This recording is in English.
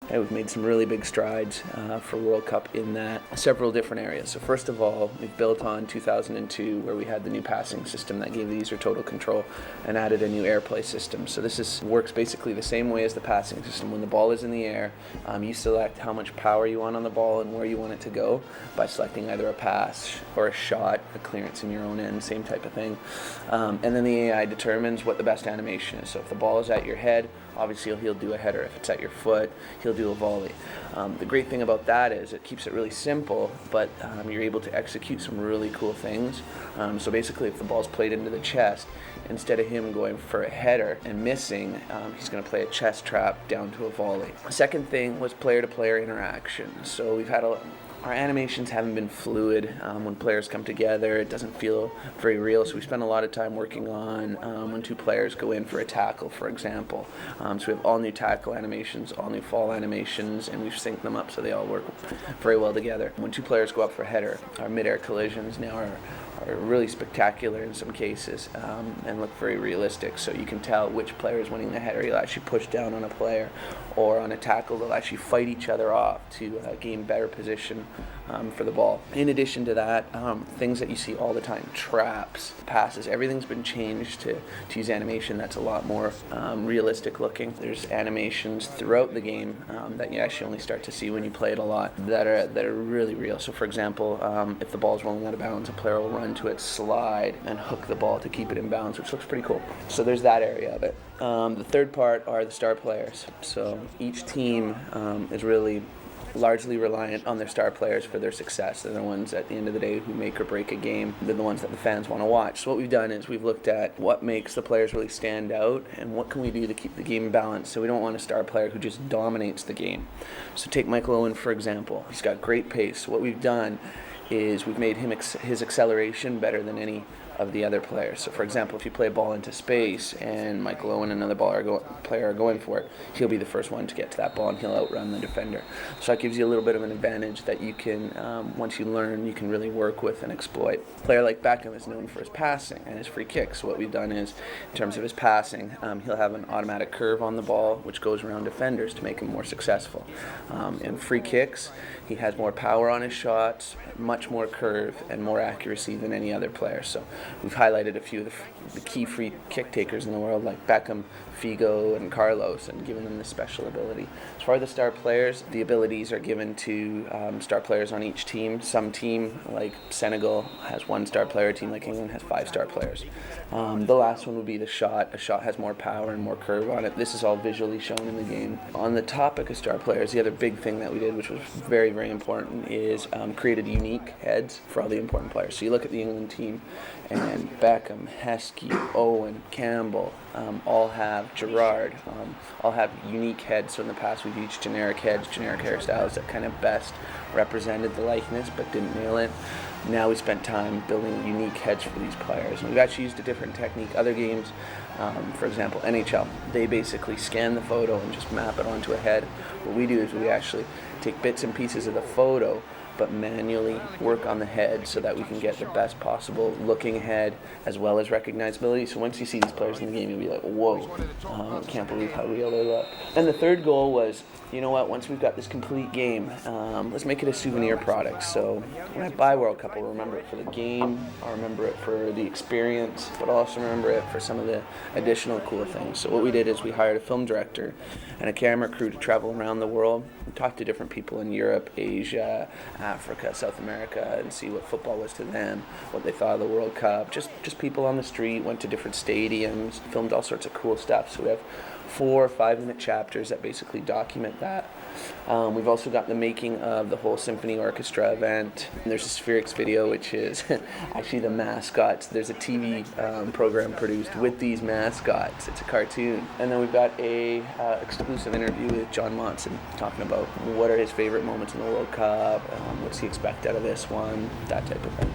Hey, we've made some really big strides for World Cup in that several different areas. So first of all, we've built on 2002 where we had the new passing system that gave the user total control and added a new airplay system. So this works basically the same way as the passing system. When the ball is in the air, you select how much power you want on the ball and where you want it to go by selecting either a pass or a shot, a clearance in your own end, same type of thing. And then the AI determines what the best animation is. So if the ball is at your head, obviously he'll do a header. If it's at your foot, he'll do a volley. The great thing about that is it keeps it really simple, but you're able to execute some really cool things. So basically, if the ball's played into the chest, instead of him going for a header and missing, he's going to play a chest trap down to a volley. The second thing was player-to-player interaction. So we've had our animations haven't been fluid when players come together. It doesn't feel very real, so we spend a lot of time working on when two players go in for a tackle, for example. So we have all new tackle animations, all new fall animations, and we've synced them up so they all work very well together. When two players go up for a header, our mid-air collisions now are really spectacular in some cases and look very realistic. So you can tell which player is winning the header. You'll actually push down on a player, or on a tackle they'll actually fight each other off to gain better position for the ball. In addition to that, things that you see all the time, traps, passes, everything's been changed to use animation that's a lot more realistic looking. There's animations throughout the game that you actually only start to see when you play it a lot that are really real. So for example, if the ball's rolling out of bounds, a player will run to it, slide, and hook the ball to keep it in bounds, which looks pretty cool. So there's that area of it. The third part are the star players. So each team is really largely reliant on their star players for their success. They're the ones at the end of the day who make or break a game. They're the ones that the fans want to watch. So what we've done is we've looked at what makes the players really stand out and what can we do to keep the game balanced. So we don't want a star player who just dominates the game. So take Michael Owen, for example. He's got great pace. What we've done is we've made him his acceleration better than any of the other players. So for example, if you play a ball into space and Michael Owen and another player are going for it, he'll be the first one to get to that ball and he'll outrun the defender. So that gives you a little bit of an advantage that you can, once you learn, you can really work with and exploit. A player like Beckham is known for his passing and his free kicks. So what we've done is, in terms of his passing, he'll have an automatic curve on the ball which goes around defenders to make him more successful. In free kicks, he has more power on his shots, much more curve, and more accuracy than any other player. So we've highlighted a few of the key free kick takers in the world, like Beckham, Figo, and Carlos, and given them this special ability. As far as the star players, the abilities are given to star players on each team. Some team, like Senegal, has one star player. A team like England has 5 star players. The last one would be the shot. A shot has more power and more curve on it. This is all visually shown in the game. On the topic of star players, the other big thing that we did, which was very, very important, is created unique heads for all the important players. So you look at the England team, and Beckham, Heskey, Owen, Campbell, all have Gerrard, all have unique heads. So in the past we've used generic heads, generic hairstyles that kind of best represented the likeness but didn't nail it. Now we spent time building unique heads for these players. And we've actually used a different technique. Other games, for example, NHL, they basically scan the photo and just map it onto a head. What we do is we actually take bits and pieces of the photo but manually work on the head so that we can get the best possible looking head as well as recognizability. So once you see these players in the game, you'll be like, whoa, I can't believe how real they look. And the third goal was, you know what, once we've got this complete game, let's make it a souvenir product. So when I buy World Cup, I'll remember it for the game, I'll remember it for the experience, but I'll also remember it for some of the additional cool things. So what we did is we hired a film director and a camera crew to travel around the world and talk to different people in Europe, Asia, Africa, South America, and see what football was to them, what they thought of the World Cup. Just people on the street, went to different stadiums, filmed all sorts of cool stuff. So we have 4 or 5 minute chapters that basically document that. We've also got the making of the whole symphony orchestra event. And there's a Spherix video, which is actually the mascots. There's a TV program produced with these mascots. It's a cartoon. And then we've got a exclusive interview with John Monson talking about what are his favorite moments in the World Cup, what's he expect out of this one, that type of thing.